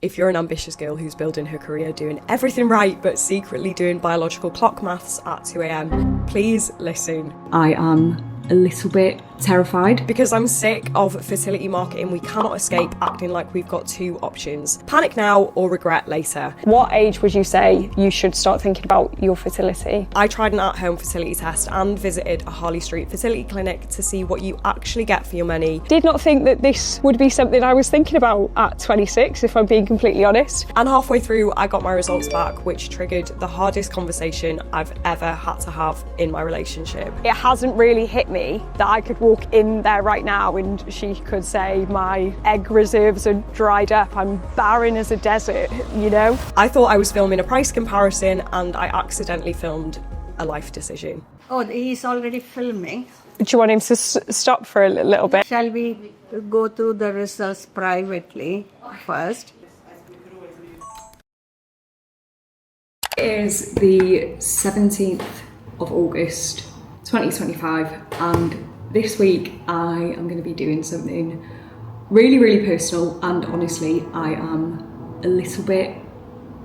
If you're an ambitious girl who's building her career doing everything right but secretly doing biological clock maths at 2 a.m, please listen. I am a little bit terrified. Because I'm sick of fertility marketing, we cannot escape acting like we've got two options. Panic now or regret later. What age would you say you should start thinking about your fertility? I tried an at-home fertility test and visited a Harley Street fertility clinic to see what you actually get for your money. Did not think that this would be something I was thinking about at 26, if I'm being completely honest. And halfway through, I got my results back, which triggered the hardest conversation I've ever had to have in my relationship. It hasn't really hit me that I could walk in there right now and she could say my egg reserves are dried up, I'm barren as a desert, you know? I thought I was filming a price comparison and I accidentally filmed a life decision. Oh, he's already filming. Do you want him to stop for a little bit? Shall we go through the results privately first? It is the 17th of August 2025 and this week I am going to be doing something really, really personal, and honestly I am a little bit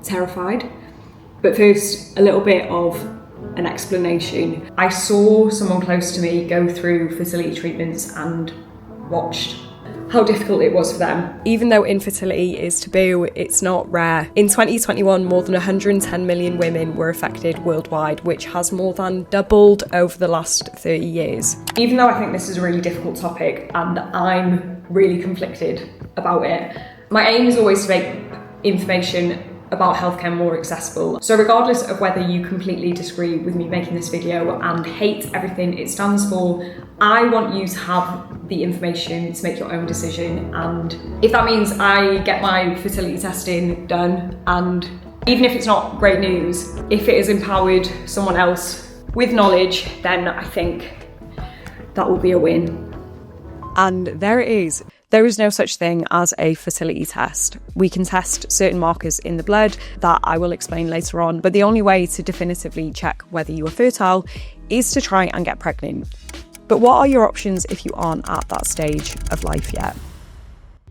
terrified. But first, a little bit of an explanation. I saw someone close to me go through fertility treatments and watched how difficult it was for them. Even though infertility is taboo, it's not rare. In 2021, more than 110 million women were affected worldwide, which has more than doubled over the last 30 years. Even though I think this is a really difficult topic and I'm really conflicted about it, my aim is always to make information about healthcare more accessible. So regardless of whether you completely disagree with me making this video and hate everything it stands for, I want you to have the information to make your own decision. And if that means I get my fertility testing done, and even if it's not great news, if it has empowered someone else with knowledge, then I think that will be a win. And there it is. There is no such thing as a fertility test. We can test certain markers in the blood that I will explain later on, but the only way to definitively check whether you are fertile is to try and get pregnant. But what are your options if you aren't at that stage of life yet?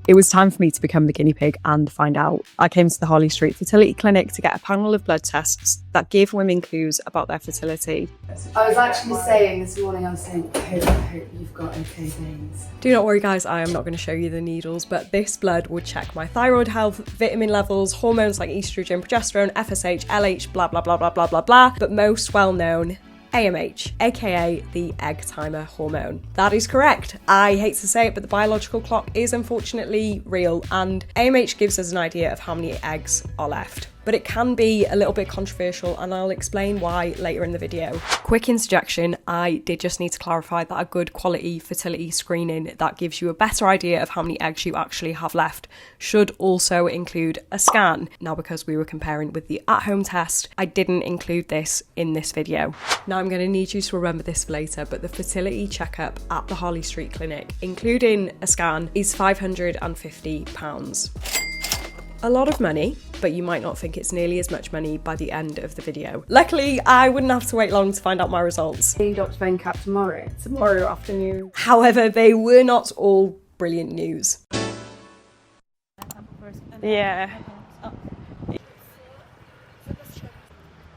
It was time for me to become the guinea pig and find out. I came to the Harley Street Fertility Clinic to get a panel of blood tests that give women clues about their fertility. I was actually saying this morning, I hope you've got okay veins. Do not worry guys, I am not going to show you the needles, but this blood would check my thyroid health, vitamin levels, hormones like estrogen, progesterone, FSH, LH, blah blah blah blah blah blah blah, but most well known, AMH, aka the egg timer hormone. That is correct. I hate to say it, but the biological clock is unfortunately real, and AMH gives us an idea of how many eggs are left. But it can be a little bit controversial, and I'll explain why later in the video. Quick interjection, I did just need to clarify that a good quality fertility screening that gives you a better idea of how many eggs you actually have left should also include a scan. Now, because we were comparing with the at-home test, I didn't include this in this video. Now, I'm going to need you to remember this for later, but the fertility checkup at the Harley Street Clinic, including a scan, is £550. A lot of money, but you might not think it's nearly as much money by the end of the video. Luckily, I wouldn't have to wait long to find out my results. See Dr. Venkat tomorrow afternoon. However, they were not all brilliant news. Yeah.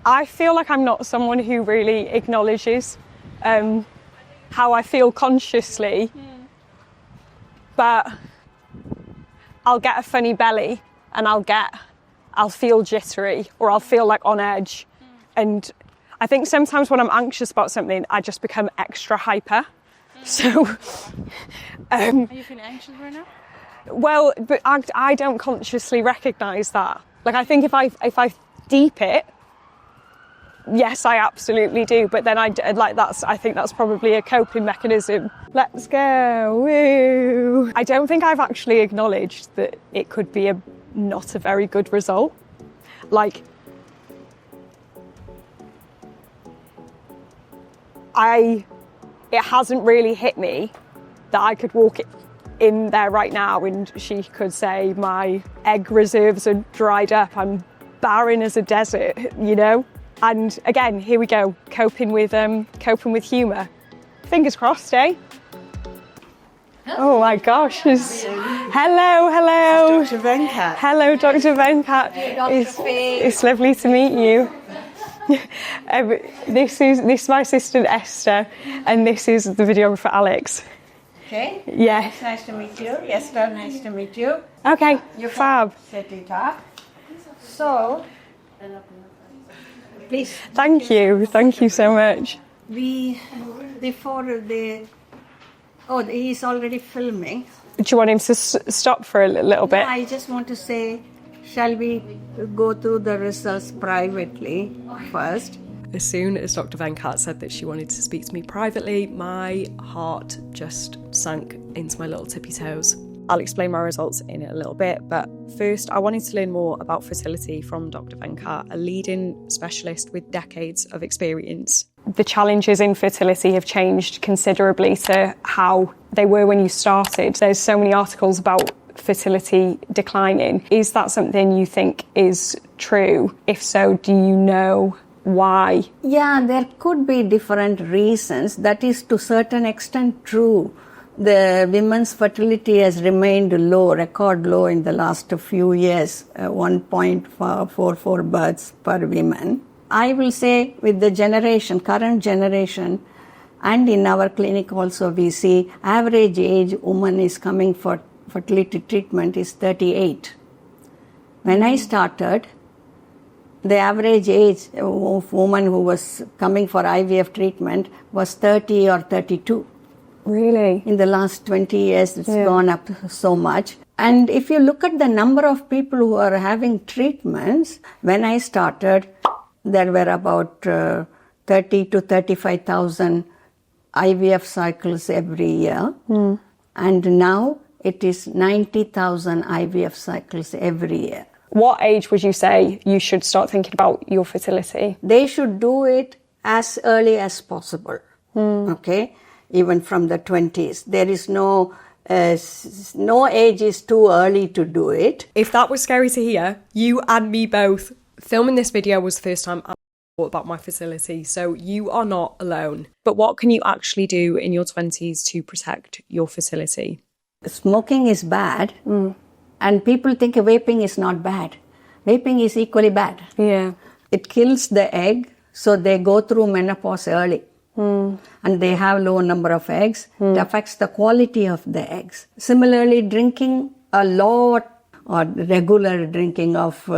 I feel like I'm not someone who really acknowledges how I feel consciously, but I'll get a funny belly and I'll feel jittery, or I'll feel like on edge. And I think sometimes when I'm anxious about something, I just become extra hyper. So, are you feeling anxious right now? Well, but I don't consciously recognise that. Like, I think if I deep it, yes, I absolutely do. But then I think that's probably a coping mechanism. Let's go, woo! I don't think I've actually acknowledged that it could be not a very good result. Like, it hasn't really hit me that I could walk in there right now and she could say my egg reserves are dried up, I'm barren as a desert, you know? And again, here we go, coping with humour. Fingers crossed, eh? Oh my gosh, Hello. Dr. Venkat. Hello, Dr. Venkat. It's lovely to meet you. This is my assistant Esther, and this is the videographer Alex. Okay. Yeah. It's nice to meet you. Esther, nice to meet you. Okay. You Fab. set it up. So, please. Thank you. Thank you so much. He's already filming. Do you want him to stop for a little bit? I just want to say, shall we go through the results privately first? As soon as Dr. Venkat said that she wanted to speak to me privately, my heart just sank into my little tippy toes. I'll explain my results in a little bit, but first I wanted to learn more about fertility from Dr. Venkat, a leading specialist with decades of experience. The challenges in fertility have changed considerably to how they were when you started. There's so many articles about fertility declining. Is that something you think is true? If so, do you know why? Yeah, there could be different reasons. That is to certain extent true. The women's fertility has remained low, record low in the last few years, 1.44 births per woman. I will say with the current generation, and in our clinic also we see average age woman is coming for fertility treatment is 38. When I started, the average age of woman who was coming for IVF treatment was 30 or 32. Really? In the last 20 years, it's gone up so much. And if you look at the number of people who are having treatments, when I started, there were about 30 to 35,000 IVF cycles every year. And now it is 90,000 IVF cycles every year. What age would you say you should start thinking about your fertility? They should do it as early as possible. Okay? Even from the 20s. There is no age is too early to do it. If that was scary to hear, you and me both. Filming this video was the first time I thought about my fertility, so you are not alone. But what can you actually do in your 20s to protect your fertility? Smoking is bad, and people think vaping is not bad. Vaping is equally bad. Yeah. It kills the egg, so they go through menopause early. And they have low number of eggs. It affects the quality of the eggs. Similarly, drinking a lot or regular drinking of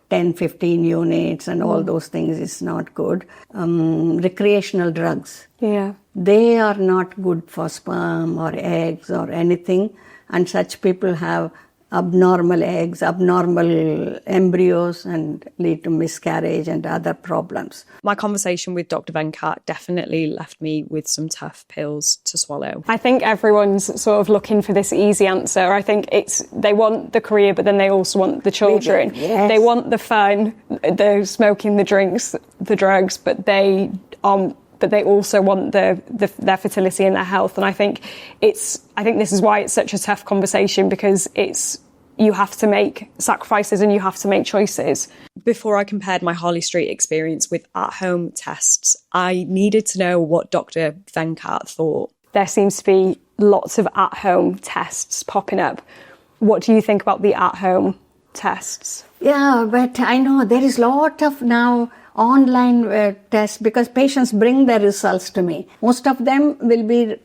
10, 15 units and all those things is not good. Recreational drugs. Yeah. They are not good for sperm or eggs or anything. And such people have abnormal eggs, abnormal embryos, and lead to miscarriage and other problems. My conversation with Dr. Venkat definitely left me with some tough pills to swallow. I think everyone's sort of looking for this easy answer. I think they want the career, but then they also want the children. Yes. They want the fun, the smoking, the drinks, the drugs, but they also want their fertility and their health. And I think this is why it's such a tough conversation, because you have to make sacrifices and you have to make choices. Before I compared my Harley Street experience with at-home tests, I needed to know what Dr. Venkat thought. There seems to be lots of at-home tests popping up. What do you think about the at-home tests? Yeah, but I know there is a lot of now online tests, because patients bring their results to me. Most of them will be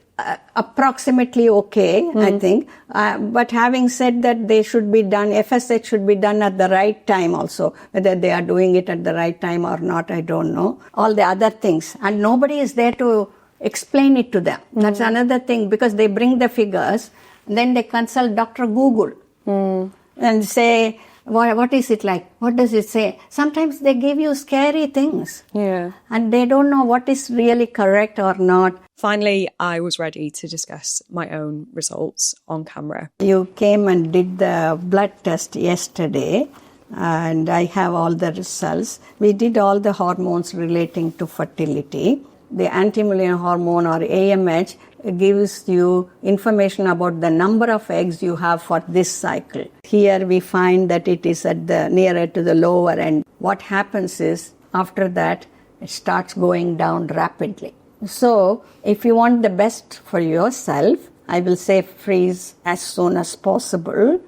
approximately okay, I think. But having said that, they should be done, FSH should be done at the right time also. Whether they are doing it at the right time or not, I don't know. All the other things. And nobody is there to explain it to them. That's another thing, because they bring the figures, then they consult Dr. Google and say, what is it like? What does it say? Sometimes they give you scary things. Yeah. And they don't know what is really correct or not. Finally, I was ready to discuss my own results on camera. You came and did the blood test yesterday, and I have all the results. We did all the hormones relating to fertility. The anti-mullerian hormone, or AMH, gives you information about the number of eggs you have for this cycle. Here we find that it is at the nearer to the lower end. What happens is, after that, it starts going down rapidly. So, if you want the best for yourself, I will say freeze as soon as possible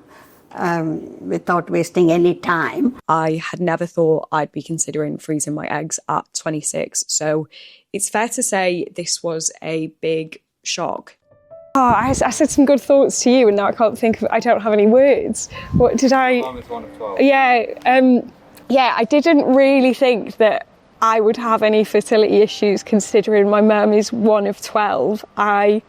without wasting any time. I had never thought I'd be considering freezing my eggs at 26, so it's fair to say this was a big shock. Oh, I said some good thoughts to you, and now I can't think of. I don't have any words. What did I? Mum is 1 of 12. Yeah, I didn't really think that I would have any fertility issues, considering my mum is 1 of 12. I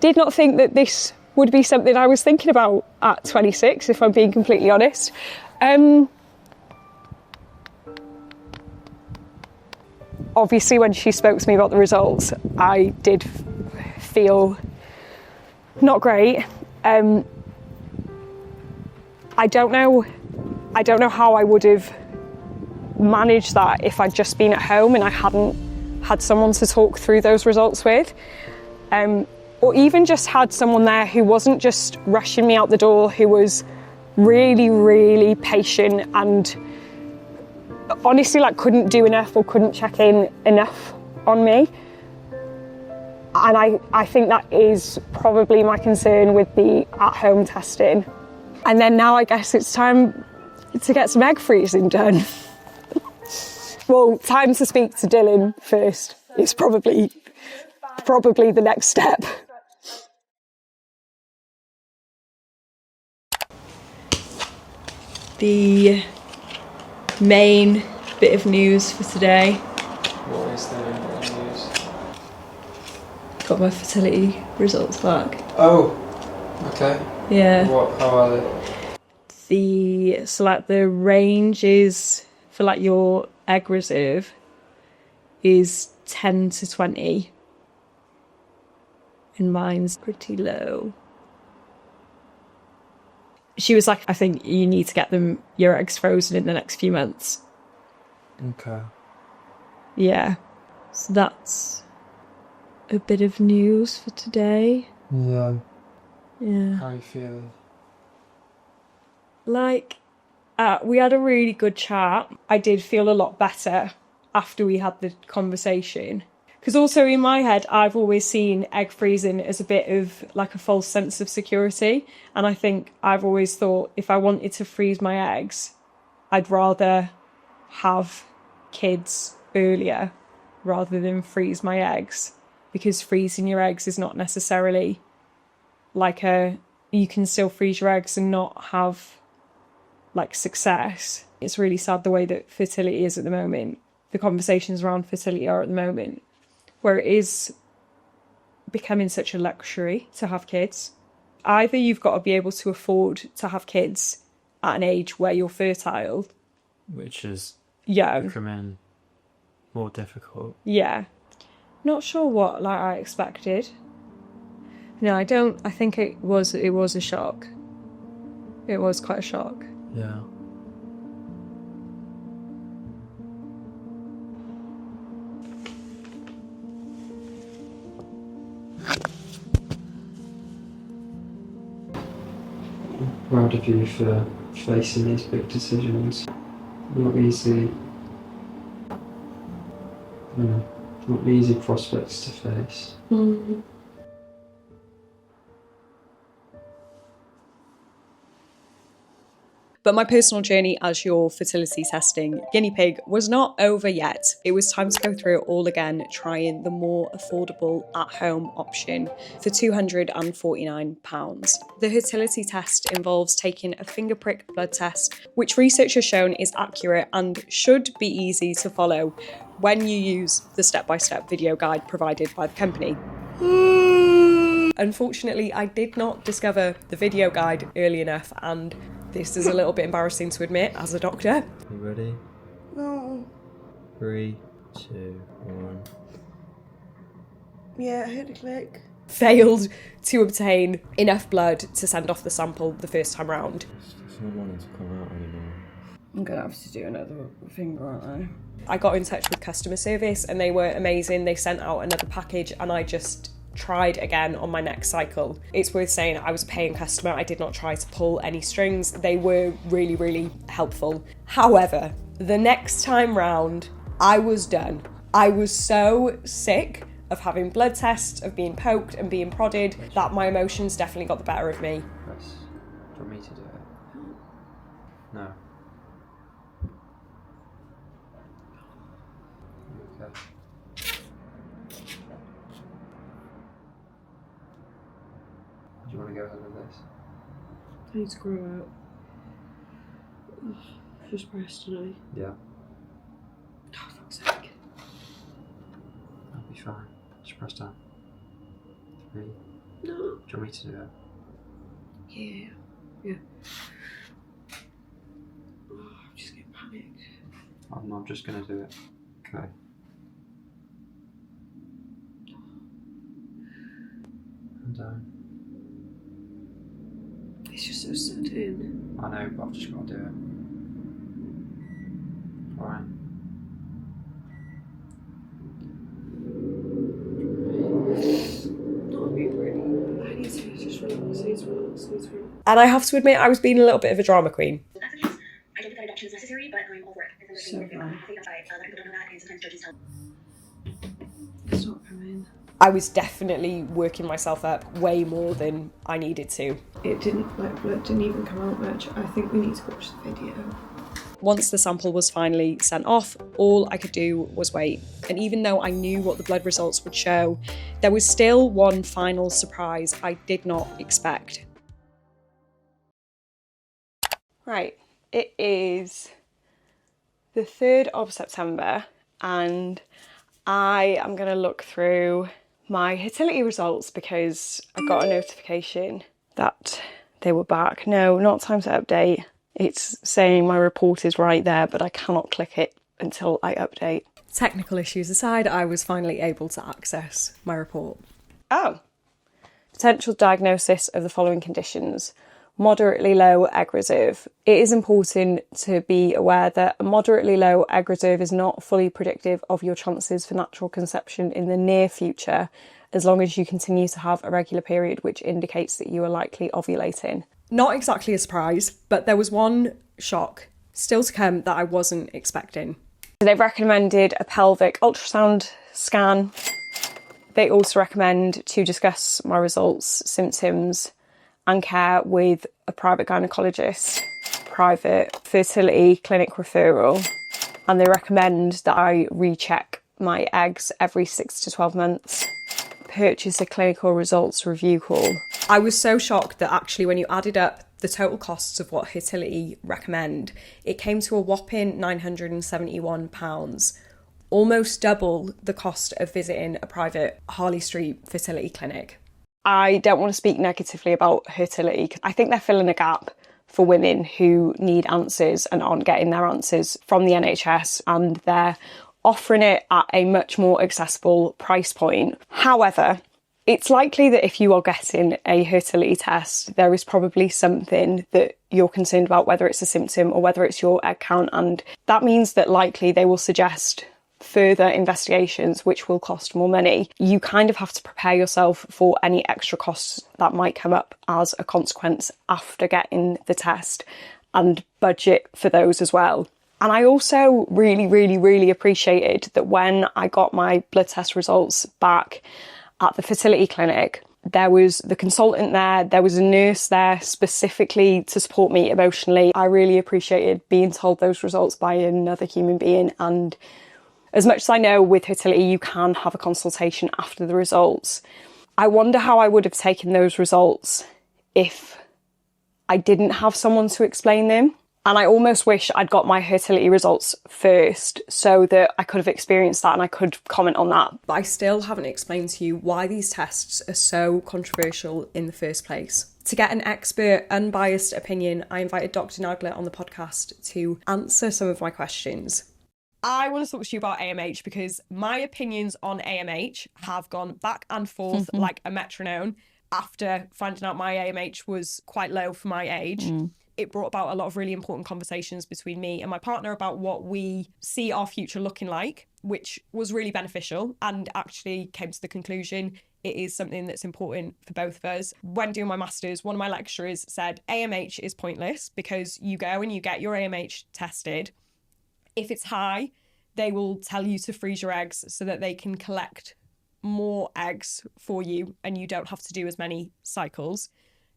did not think that this would be something I was thinking about at 26, if I'm being completely honest. Obviously, when she spoke to me about the results, I did feel not great. I don't know how I would have managed that if I'd just been at home and I hadn't had someone to talk through those results with. Or even just had someone there who wasn't just rushing me out the door, who was really, really patient and honestly couldn't do enough or couldn't check in enough on me. And I think that is probably my concern with the at-home testing. And then now I guess it's time to get some egg freezing done. Well, time to speak to Dylan first. It's probably the next step. The main bit of news for today. What is the news? Got my fertility results back. Oh, okay. Yeah. How are they? The range is for your egg reserve is 10 to 20. And mine's pretty low. She was like, I think you need to get your eggs frozen in the next few months. Okay. Yeah. So that's a bit of news for today. Yeah. Yeah. How are you feeling? We had a really good chat. I did feel a lot better after we had the conversation. Because also in my head, I've always seen egg freezing as a bit of a false sense of security. And I think I've always thought if I wanted to freeze my eggs, I'd rather have kids earlier rather than freeze my eggs. Because freezing your eggs is not necessarily you can still freeze your eggs and not have success. It's really sad the way that fertility is at the moment. The conversations around fertility are at the moment, where it is becoming such a luxury to have kids. Either you've got to be able to afford to have kids at an age where you're fertile, which is young, becoming more difficult. Yeah. Not sure what I expected. No, I don't. I think it was a shock. It was quite a shock. Yeah. Proud of you for facing these big decisions. Not easy. Not easy prospects to face. Mm. But my personal journey as your fertility testing guinea pig was not over yet. It was time to go through it all again, trying the more affordable at-home option for £249. The fertility test involves taking a finger prick blood test, which research has shown is accurate and should be easy to follow when you use the step-by-step video guide provided by the company. Unfortunately, I did not discover the video guide early enough, and this is a little bit embarrassing to admit as a doctor. You ready? No. 3, 2, 1. Yeah, I heard a click. Failed to obtain enough blood to send off the sample the first time round. It's not wanting to come out anymore. I'm gonna have to do another finger, aren't I? I got in touch with customer service and they were amazing. They sent out another package and I just tried again on my next cycle. It's worth saying I was a paying customer. I did not try to pull any strings. They were really, really helpful. However, the next time round, I was done. I was so sick of having blood tests, of being poked and being prodded, that my emotions definitely got the better of me. Press. Do you want me to do it? No. Okay. Do you want to go ahead with this? I need to grow out. Just pressed today. Yeah. Oh, fuck's sake. That'll be fine. Just press down. 3. No. Do you want me to do it? Yeah. Oh, I'm just getting panicked. I'm just going to do it. Okay. And down. It's just so sudden. I know, but I've just got to do it. Alright. I need to just relax. And I have to admit, I was being a little bit of a drama queen. I don't think that adoption is necessary, but I'm all for it. So fun. I think that's why a lot of people don't know that, and sometimes judges tell. It's not coming. I was definitely working myself up way more than I needed to. It didn't, blood didn't even come out much. I think we need to watch the video. Once the sample was finally sent off, all I could do was wait. And even though I knew what the blood results would show, there was still one final surprise I did not expect. Right, it is the 3rd of September and I am going to look through my fertility results because I got a notification that they were back. No, not time to update. It's saying my report is right there, but I cannot click it until I update. Technical issues aside, I was finally able to access my report. Oh. Potential diagnosis of the following conditions. Moderately low egg reserve. It is important to be aware that a moderately low egg reserve is not fully predictive of your chances for natural conception in the near future, as long as you continue to have a regular period, which indicates that you are likely ovulating. Not exactly a surprise, but there was one shock still to come that I wasn't expecting. They've recommended a pelvic ultrasound scan. They also recommend to discuss my results, symptoms and care with a private gynaecologist, private fertility clinic referral, and they recommend that I recheck my eggs every 6 to 12 months. Purchase a clinical results review call. I was so shocked that actually when you added up the total costs of what Fertility recommend, it came to a whopping £971, almost double the cost of visiting a private Harley Street fertility clinic. I don't want to speak negatively about Fertility. I think they're filling a gap for women who need answers and aren't getting their answers from the NHS, and they're offering it at a much more accessible price point. However, it's likely that if you are getting a fertility test, there is probably something that you're concerned about, whether it's a symptom or whether it's your egg count, and that means that likely they will suggest further investigations which will cost more money. You kind of have to prepare yourself for any extra costs that might come up as a consequence after getting the test, and budget for those as well. And I also really appreciated that when I got my blood test results back at the fertility clinic, there was the consultant there was a nurse there specifically to support me emotionally. I really appreciated being told those results by another human being, and as much as I know with fertility you can have a consultation after the results, I wonder how I would have taken those results if I didn't have someone to explain them. And I almost wish I'd got my fertility results first so that I could have experienced that and I could comment on that. But I still haven't explained to you why these tests are so controversial in the first place. To get an expert, unbiased opinion, I invited Dr. Nagler on the podcast to answer some of my questions. I want to talk to you about AMH because my opinions on AMH have gone back and forth like a metronome after finding out my AMH was quite low for my age. It brought about a lot of really important conversations between me and my partner about what we see our future looking like, which was really beneficial, and actually came to the conclusion it is something that's important for both of us. When doing my masters, one of my lecturers said AMH is pointless because you go and you get your AMH tested. If it's high, they will tell you to freeze your eggs so that they can collect more eggs for you and you don't have to do as many cycles.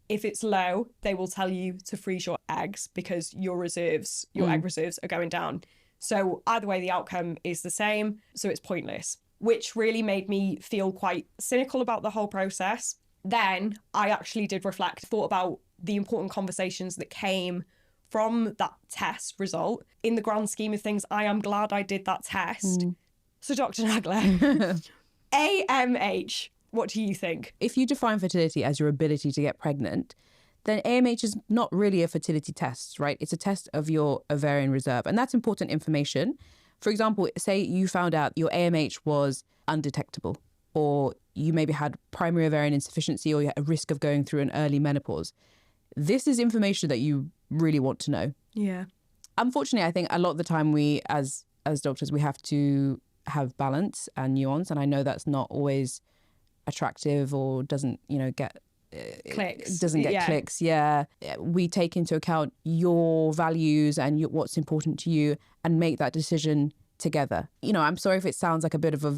If it's low, they will tell you to freeze your eggs because your reserves, your egg reserves are going down. So either way, the outcome is the same. So it's pointless, which really made me feel quite cynical about the whole process. Then I actually did reflect, thought about the important conversations that came from that test result. In the grand scheme of things, I am glad I did that test. So Dr. Nagler, AMH, what do you think? If you define fertility as your ability to get pregnant, then AMH is not really a fertility test, right? It's a test of your ovarian reserve. And that's important information. For example, say you found out your AMH was undetectable, or you maybe had primary ovarian insufficiency, or you had a risk of going through an early menopause. This is information that you really want to know. Yeah. Unfortunately, I think a lot of the time we, as doctors, we have to have balance and nuance. And I know that's not always attractive or doesn't, get Clicks. Doesn't get clicks. Yeah. We take into account your values and what's important to you and make that decision together. I'm sorry if it sounds like a bit of a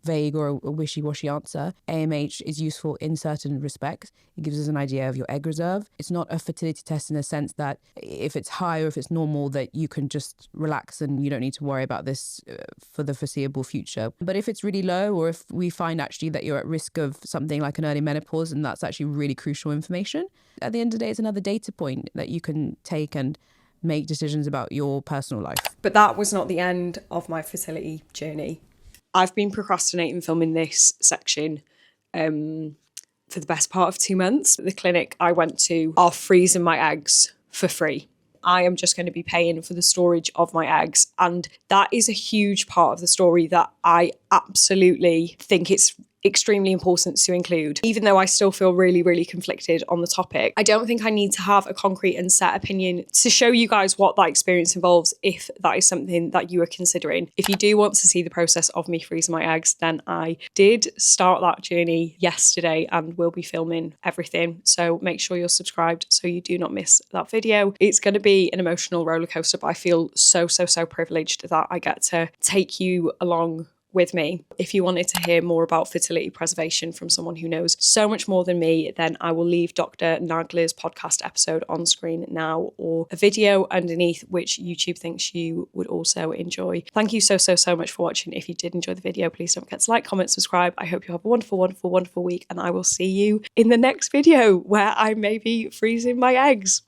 vague or a wishy-washy answer. AMH is useful in certain respects. It gives us an idea of your egg reserve. It's not a fertility test in the sense that if it's high or if it's normal, that you can just relax and you don't need to worry about this for the foreseeable future. But if it's really low, or if we find actually that you're at risk of something like an early menopause, and that's actually really crucial information, at the end of the day, it's another data point that you can take and make decisions about your personal life. But that was not the end of my fertility journey. I've been procrastinating filming this section for the best part of 2 months. The clinic I went to are freezing my eggs for free. I am just going to be paying for the storage of my eggs. And that is a huge part of the story that I absolutely think it's extremely important to include. Even though I still feel really, really conflicted on the topic, I don't think I need to have a concrete and set opinion to show you guys what that experience involves if that is something that you are considering. If you do want to see the process of me freezing my eggs, then I did start that journey yesterday and will be filming everything. So make sure you're subscribed so you do not miss that video. It's going to be an emotional roller coaster, but I feel so privileged that I get to take you along with me. If you wanted to hear more about fertility preservation from someone who knows so much more than me, then I will leave Dr. Nagler's podcast episode on screen now, or a video underneath which YouTube thinks you would also enjoy. Thank you so much for watching. If you did enjoy the video, please don't forget to like, comment, subscribe. I hope you have a wonderful week, and I will see you in the next video where I may be freezing my eggs.